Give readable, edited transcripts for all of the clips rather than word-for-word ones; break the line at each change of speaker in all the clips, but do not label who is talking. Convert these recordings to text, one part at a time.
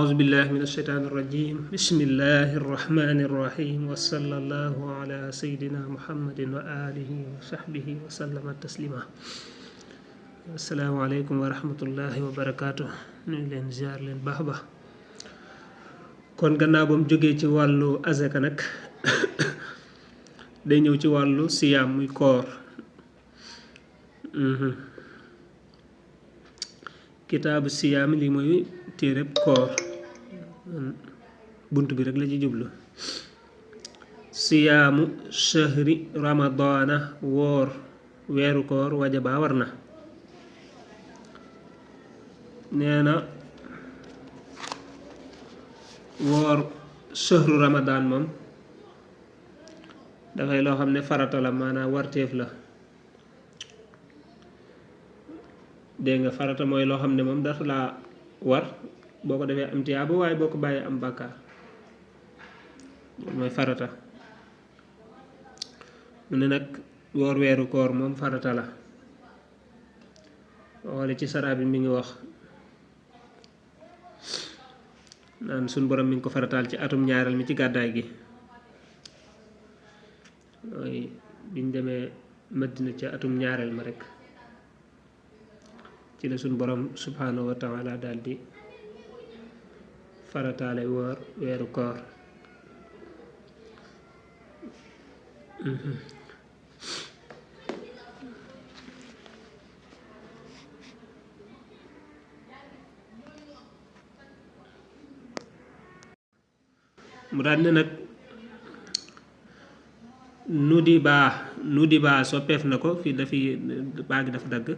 أعوذ بالله من الشيطان الرجيم بسم الله الرحمن الرحيم وصلى الله على سيدنا محمد وآله وصحبه وسلم تسليما السلام عليكم ورحمة الله وبركاته ñu leen ziar leen baax ba kon gannaaw ba mu jógee ci wàllu azaka nag day ñëw ci wàllu siyaam muy koor kitaabu siyaam li mooy téereb koor bunt bi rek la ci jublu siyaamu shahri ramadana woor weeru koor wajaba war na nee na woor shahru ramadan moom dafay loo xam ne farata la maanaam warteef la dégg nga farata mooy loo xam ne moom dafa laa war boo ko defee am tiyaaba waaye boo ko bàyyee am bàkkaar mooy farata mu ne nag woor weeru koor moom farata la xoole ci saraa bi mi ngi wax naan suñ borom mi ngi ko farataal ci atum ñaareel mi ci gàddaay gi mooy biñ demee Madina ca atum ñaareel ma rek ci la suñ borom subhanahu wa taala daal di farataale woor weeru koor mu daal ne nag nudi baa soppeef na ko fii dafi baa gi dafa dagg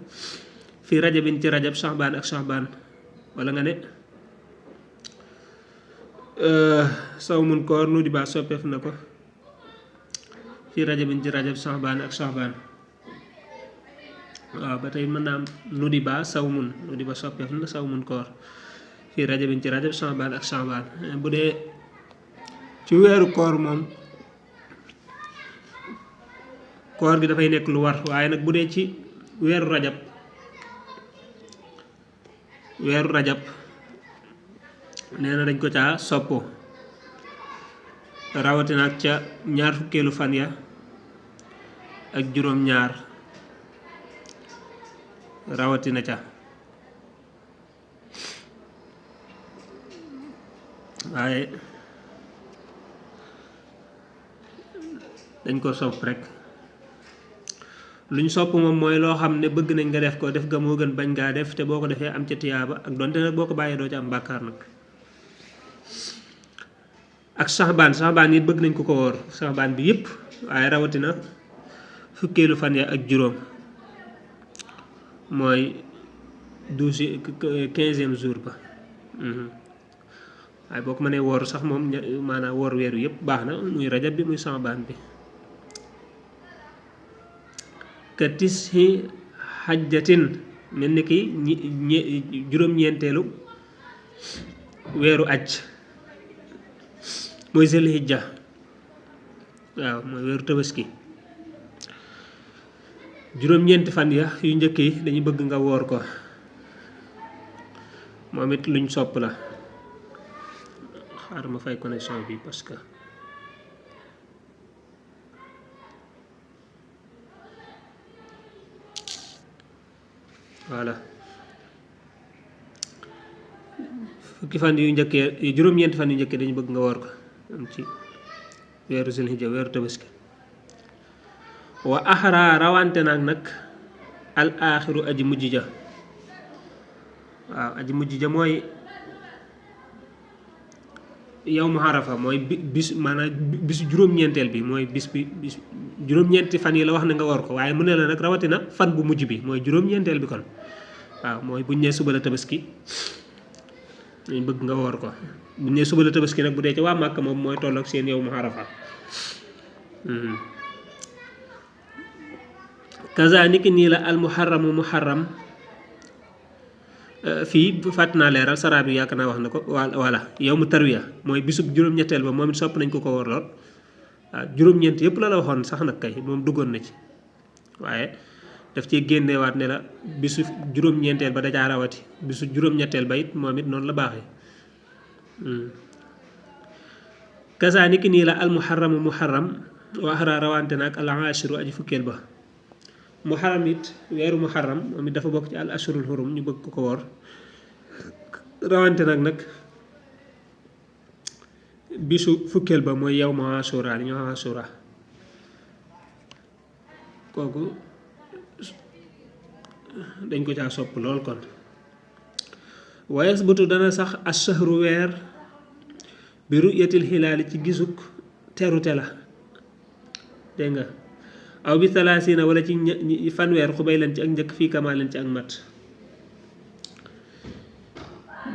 fii rajabin ci rajab saxbaan ak saxbaan wala nga ne sawmun koor nudi baa soppeef na ko fii rajabin ci rajab saxbaan ak saxbaan waaw ba tey mën naa am nudi baa sawmun nudi ba soppeef na sawmun koor fii rajabin ci rajab saxbaan ak saxbaan bu dee ci weeru koor moom koor gi dafay nekk lu war waaye nag bu dee ci weeru rajab nee na dañ ko caa soppo rawatina ak ca ñaar fukkeelu fan ya ak juróom ñaar rawatina ca waaye dañ ko sopp rek luñ sopp moom mooy loo xam ne bëgg nañ nga def ko def ga moo gën bañ ngaa def te boo ko defee am ca tiyaaba ak donte nag boo ko bàyyee doo ci am bàkkaar nag ak saxbaan it bëgg nañ ko ko woor saxbaan bi yëpp waaye rawatina fukkeelu fan ya ak juróom mooy 15e jour ba waaye boo ko mënee woor sax moom maanaam woor weeru yëpp baax na muy rajab bi muy saxbaan bi ka tishi xajjatin mel ni ki juróom-ñeenteelu weeru aj mooy zil hijja waaw mooy weeru tabaski juróom-ñeenti fan ya yu njëkk yi dañu bëgg nga woor ko moom it luñ sopp la xaaral ma fay connexion bi parce que voilà fukki fan yu njëkkee juróom-ñeenti fan yu njëkkee dañu bëgg nga woor ko am ci weeru Zulhijja weeru tabaski wa axra rawante nag al aaxiru aji mujj ja waaw aji mujj ja mooy yawmu Arafa mooy bis maanaam bisu juróom-ñeenteel bi mooy bis juróom-ñeenti fan yi la wax ne nga woor ko waaye mu ne la nag rawatina fan bu mujj bi mooy juróom-ñeenteel bi kon waaw mooy buñ nee suba la tabaski dañ bëgg nga woor ko buñ nee suba la tabaski nag bu dee ci waa Màkka moom mooy tolloog seen yawmu Arafa kaza niki nii la al muharram fii fàtt naa leeral saraa bi yaakaar naa wax na ko voilà yawmu tarwiya mooy bisub juróom-ñetteel ba moom it sopp nañ ko ko woor lool waaw juróom-ñeent yëpp la waxoon sax nag kay moom duggoon na ci waaye daf cee génneewaat ne la bisu juróom-ñeenteel ba dajaa rawati bisu juróom-ñetteel ba it moom it noonu la baaxee kasaaniki nii la al muharramu muharram wa axra rawante nag al ashiru aji fukkeel ba muharram it weeru muharram moom it dafa bokk ci al ashurul hurum ñu bëgg ko woor rawante nag bisu fukkeel ba mooy yow ma asura li ñoo asura kooku dañ ko caa sopp lool kon wayes butu dana sax ashahru weer bi ru'yatil hilaali ci gisuk terute la dégg nga aw bi talaasina wala ci fanweer xubay leen ci ak njëkk fii kamaa leen ci ak mat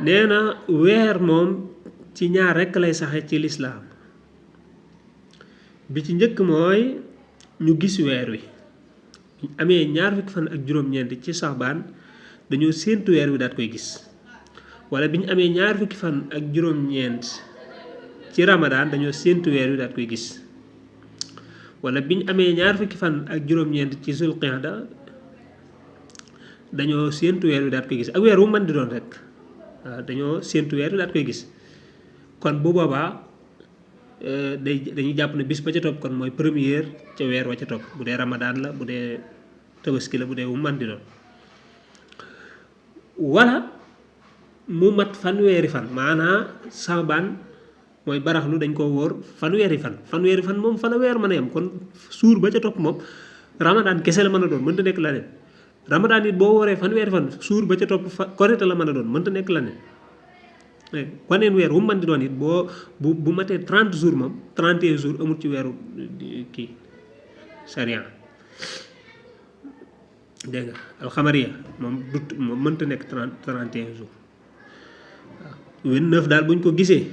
nee na weer moom ci ñaar rekk lay saxe ci lislaam bi ci njëkk mooy ñu gis weer wi amee ñaar fukki fan ak juróom-ñeent ci saxbaan dañoo séentu weer wi daat koy gis wala bi ñu amee ñaar fukki fan ak juróom-ñeent ci ramadaan dañoo séentu weer wi daat koy gis wala bi ñu amee ñaar fukki fan ak juróom-ñeent ci zulqaada dañoo séentu weer wi daat koy gis ak weer wu mën di doon rek waaw dañoo séentu weer wi daat koy gis kon bu boobaa dañuy jàpp ne bis ba ca topp kon mooy première ca weer wa ca topp bu dee ramadaan la bu dee tabaski la bu dee wu mën di doon wala mu mat fanweeri fan maanaa saabaan mooy baraxlu dañ ko wóor fanweeri fan moom fa la weer mën a yem kon suur ba ca topp moom ramadaan kese la mën a doon mënta nekk la ne ramadaan it boo wooree fanweeri fan suur ba ca topp korite la mën a doon mënta nekk la ne waneen weer wu mën di doon it bu matee 30 jours moom 31 jours amul ci weeru kii sariya dégg nga alxamariya moom mënta nekk 31 jours waaw 29 daal buñ ko gisee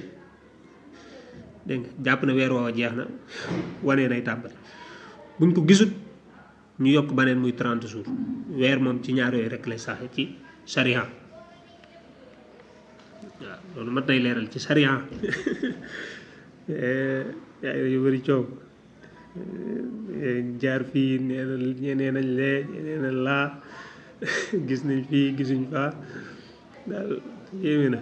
dégg nga jàpp na weer woowa jeex na wanee nay tàmbali buñ ko gisut ñu yokk baneen muy 30 jours weer moom ci ñaar yooyu rek lay saxe ci sariya waaw loolu mat nay leeral ci sariya yu bari coow jaar fii nee nañ lee nee nañ laa gis nañ fii gisuñ faa daal yéeme na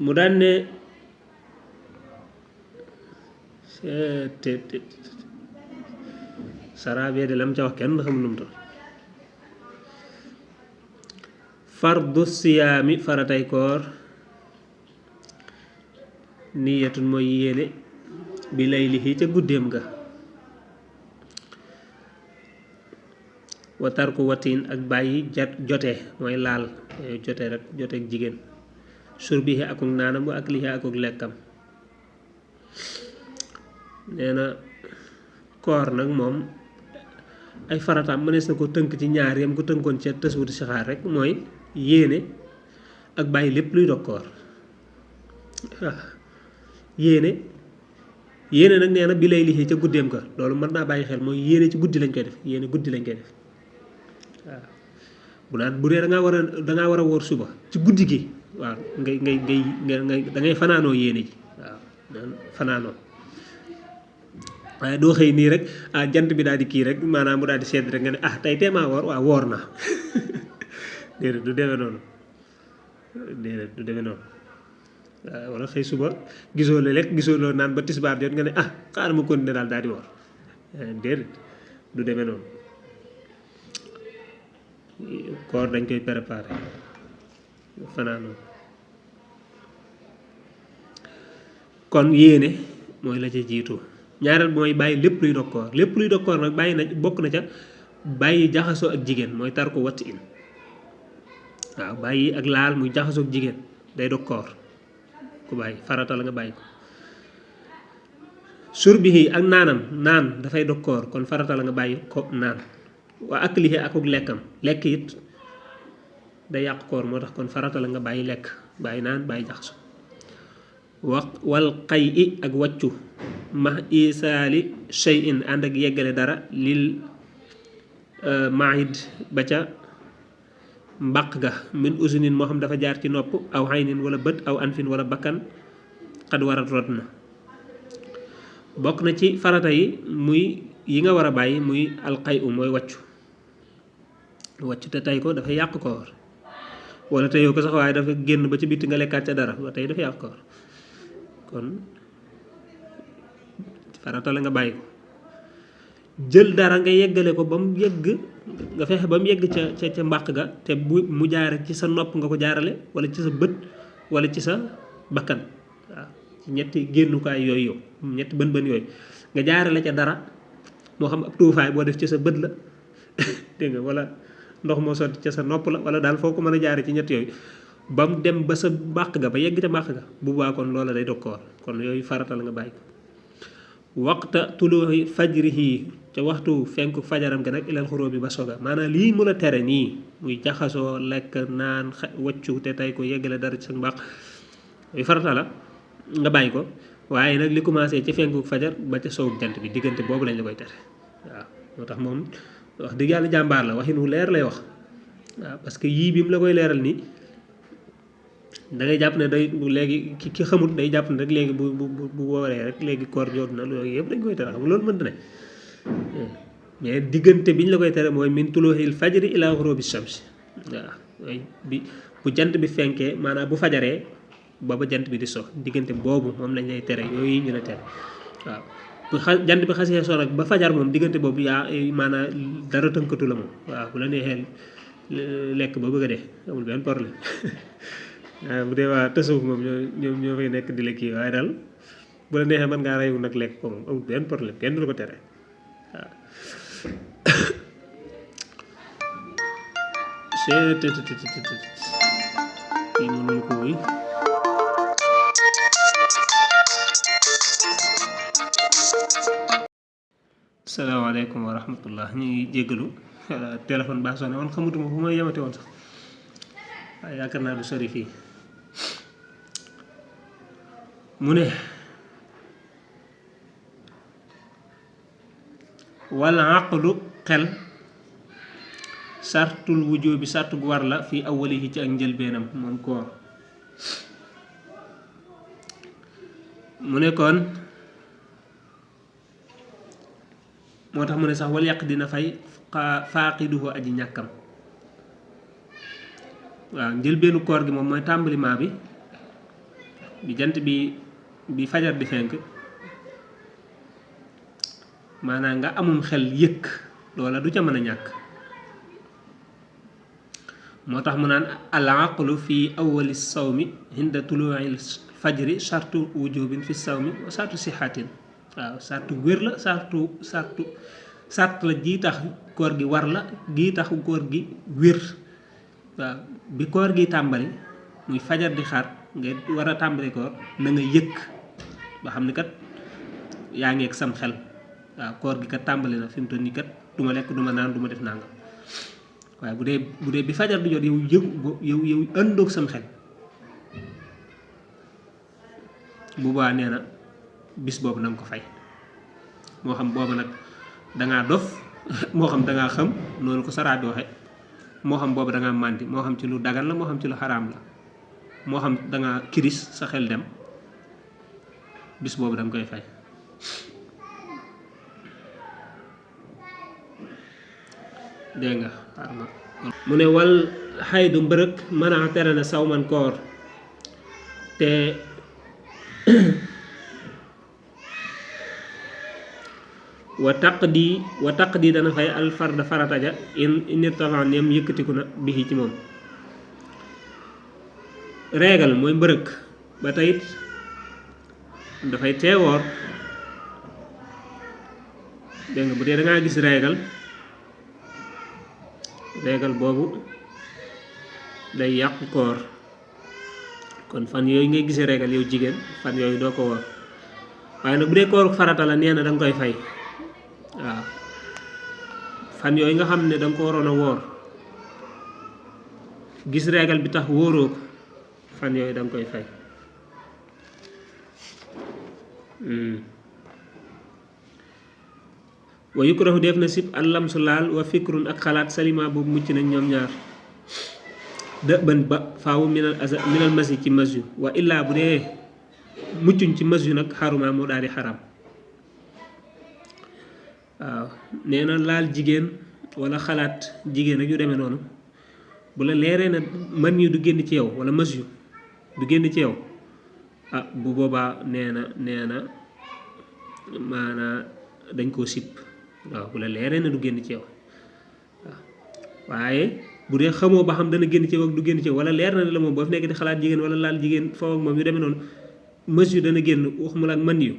mu daan ne sarabee de lam ca wax kenn xam nu mu toll fardu siyaami faratay koor niyatun mooy yéene bi laylihi ca guddeem ga wa tarku watiin ak bàyyi jote mooy laal jote rek jote ak jigéen surbihi akuk naanam wa aklihi akuk lekkam nee na koor nag moom ay farataam mënees na ko tënk ci ñaar yam ko tënkoon ca tasawudu sixaar rek mooy yéene ak bàyyi lépp luy dog koor waaw yéene nag nee na bi lay lixi ca guddeem ka loolu mën naa bàyyi xel mooy yéene ci guddi lañ koy def yéene guddi lañ koy def waaw bu naan bu dee dangaa war a woor suba ci guddi gi waaw ngay da ngay fanaanoo yéene ji waaw naan fanaanoo waaye doo xëy nii rek jant bi daal di kii rek maanaam mu daal di sedd rek nga ne tey teemaa woor waaw woor na déedéet du demee noonu waaw wala xëy suba gisoo la lekk gisoo loo naan ba tisbaar jot nga ne xaaral ma continuer daal di woor déedéet du demee noonu koor dañ koy préparer fanaanoo kon yéene mooy la ca jiitu ñaareel mooy bàyyi lépp luy dog koor lépp luy dog koor nag bàyyi na bokk na ca bàyyi jaxasoo ak jigéen mooy tar ko watt in waaw bàyyi ak laal muy jaxasoo ak jigéen day dog koor ku bàyyi farata la nga bàyyi ko surbihi ak naan dafay dog koor kon farata la nga bàyyi ko naan waa aklihi ak lekkam lekk it day yàq koor moo tax kon farata la nga bàyyi lekk bàyyi naan bàyyi jaxasoo wal xay i ak wàccu ma isaali shay'in ànd ak yeggale dara lil maid ba ca mbaq ga min usunin moo xam dafa jaar ci nopp aw xaynin wala bët aw anfin wala bakkan xad warat rot na bokk na ci farata yi muy yi nga war a bàyyi muy alxay u mooy wàccu wàcc te tey ko dafay yàq koor wala teyoo ko sax waaye dafa génn ba ci bitti nga lekkaat ca dara ba tey dafa yàq koor kon farata la nga bàyyi ko jël dara nga yeggale ko ba mu yegg nga fexe ba mu yegg ca mbàq ga te bu mu jaare ci sa nopp nga ko jaarale wala ci sa bët wala ci sa bakkan waaw ñetti génnukaay yooyu ñetti bën yooyu nga jaarale ca dara moo xam ab tuufaay boo def ci sa bët la dégg nga wala ndox moo sotti ca sa nopp la wala daal foo ko mën a jaare ci ñett yooyu ba mu dem ba sa mbàq ga ba yegg ca mbàq ga bu baa kon loola day dog koor kon yooyu farata la nga bàyyi ko waqta tuluuhi fajrihi ca waxtu fenku fajaram ga nag ilal xuróobi ba soga maanaam lii mu la tere nii muy jaxasoo lekk naan waccu te tey ko yeggale dara ci sa mbàq yooyu farata la nga bàyyi ko waaye nag li commencé ci fenku fajar ba ca sowu jant bi diggante boobu lañ la koy tere waaw moo tax moom wax dëgg yàlla jàmbaar la waxin wu leer lay wax waaw parce que yii bi mu la koy leeral nii da ngay jàpp ne day léegi ki xamul day jàpp ne rek léegi bu wooree rek léegi koor jot na loolu yëpp dañ koy tere xam loolu mënta ne mais diggante bi ñu la koy tere mooy min tuluuhil fajri ila ghurubi shamsi waaw bi bu jant bi fenkee maanaam bu fajaree ba jant bi di so diggante boobu moom lañ lay tere yooyu ñu la tere waaw bu jant bi xasee so nag ba fajar moom diggante boobu yaa maanaam dara tënkatu la moom waaw bu la neexee lekk ba bëgg a dee amul benn problème bu dee waa tasawuf moom ñoo fay nekk di la kii waaye daal bu la neexee mën ngaa reyu nag lekk ko moom amul benn problème kenn du la ko tere waaw kii mënuma ko wuy salaamaaleykum wa rahmatullah ñu ngi jéggalu téléphone baa sonné woon xamutuma fu may yemate woon sax waaye yaakaar naa du sori fii mu ne wala aqlu xel sartul wujub bi sartu gu war la fii awwalihi ci ak njëlbeenam moom koor mu ne kon moo tax mu ne sax wal yàq dina fay faaqiduhu aji ñàkkam waaw njëlbeenu koor gi moom mooy tàmbaliment bi jant bi fajar di fenk maanaam nga amum xel yëkk loola du ca mën a ñàkk moo tax mu naan al aqlu fi awwali sawmi hinda tuluu'il fajri sartu wujubin fi sawmi wa sartu sixatin waaw sartu wér la sart la ji tax koor gi war la gi tax koor gi wér waaw bi koor gi tàmbali muy fajar di xaar nga war a tàmbali koor na nga yëkk ba xam ne kat yaa ngi ak sam xel waaw koor gi kat tàmbali na fi mu toll nii kat du ma lekk du ma naan du ma def nangam waaye bu dee bi fajar di jot yow àndoog sam xel bu baa nee na bis boobu na nga ko fay moo xam boobu nag dangaa dof moo xam dangaa xam noonu ko saraat di waxe moo xam boobu dangaa màndi moo xam ci lu dagan la moo xam ci lu xaraam la moo xam dangaa kiris sa xel dem bis boobu danga koy fay dégg nga mu ne wal xaydu mbërëg mën a tere na saw man koor te wa taqdi dana fay alfarda farata ja in irtafaa neem yëkkatiku na bi ci moom reegal mooy mbërëg ba tayit dafay teewoor dégg nga bu dee dangaa gis reegal boobu day yàq koor kon fan yooyu ngay gisee reegal yow jigéen fan yooyu doo ko woor waaye nag bu dee kooru farata la nee na danga koy fay waaw fan yooyu nga xam ne danga ko waroon a woor gis reegal bi tax wóoroo ko fan yooyu danga koy fay wa yukrahu def na sib allamsu laal wa fikrun ak xalaat salima boobu mucc nañ ñoom ñaar dë bën ba faawu minal masi ci mas yu wa illaa bu dee muccuñ ci mas yu nag xaruma moo daal di xaram waaw nee na laal jigéen wala xalaat jigéen ak yu demee noonu bu la leeree na man yu du génn ci yow wala mas yu du génn ci yow ah bu boobaa nee na maanaa dañ koo sib waaw bu la leeree na du génn ci yow waaw waaye bu dee xamoo ba xam dana génn ci yow ak du génn ci yow wala leer na la moom boo fi nekk di xalaat jigéen wala laal jigéen foofu ak moom yu demee noonu mas yu dana génn waxuma la ak man yu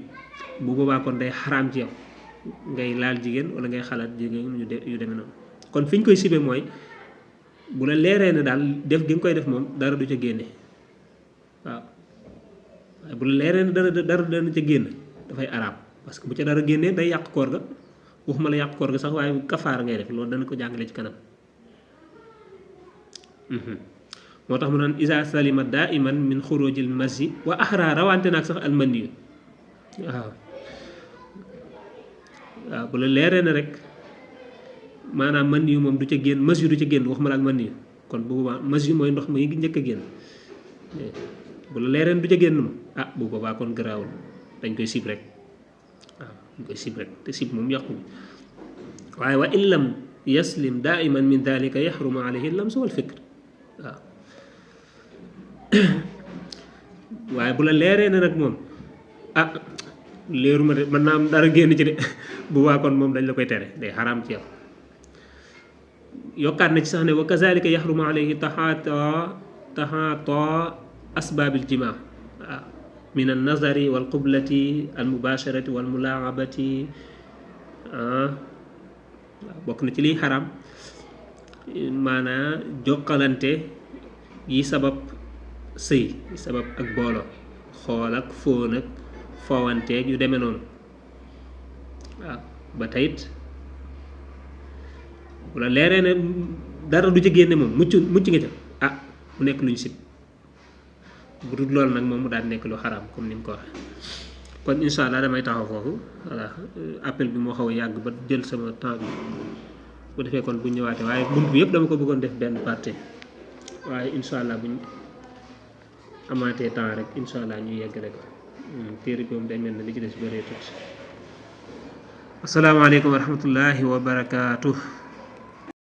bu boobaa kon day xaraam ci yow ngay laal jigéen wala ngay xalaat jigéen yu demee noonu kon fi ñu koy sibe mooy bu la leeree ne daal def gi nga koy def moom dara du ca génne waaw waaye bu la leeree ne dara dana ca génn dafay araam parce que bu ca dara génnee day yàq koor ga waxuma la yàq koor ga sax waaye kafaara ngay def loolu dana ko jàngale ci kanam moo tax mu naan isa salima daa iman min xurujil masi wa axra rawante naag sax almani yu waaw waaw bu la leeree ne rek maanaam man yu moom du ca génn mas yu du ca génn waxuma la ak man yu kon bu boobaa mas yu mooy ndox ma yi njëkk a génn bu la leeree du ca génn ma ah bu boobaa kon garaawul dañ koy sib rek waaw dañ koy sib rek te sib moom yàqu waaye wa in lam yaslim daiman min dalika yaxrumu alayhi lamsu wal fikr waaw waaye bu la leeree ne nag moom ah leeruma de mën naa am dara génn ci de bu waa kon moom dañ la koy tere day xaraam ci yow yokkaat na ci sax ne wa kazalika yaxrumu alayhi taxaata asbaabil jimaa waaw min an nazari wal qublati al mubasharati wal mulaabati waaw bokk na ci liy xaraam maanaa jokkalante yi sabab sëy yi sabab ak boolo xool ak fóon ak foowanteeg yu demee noonu waaw ba tayit wala leeree ne dara du ca génne moom mucc nga ca ah mu nekk luñ sib bu dul loolu nag moom mu daal nekk lu xaraam comme ni mu ko waxee kon incha allah damay taxaw foofu voilà appel bi moo xaw a yàgg ba jël sama temps bi bu defee kon bu ñëwaatee waaye bunt bi yëpp dama ko bëggoon def benn partie waaye incha allah buñ amaatee temps rek incha allah ñu yeggale ko téere bi moom day mel ne li ci des bëree tut asalaamaaleykum wa rahmatullahi wa barakaatu.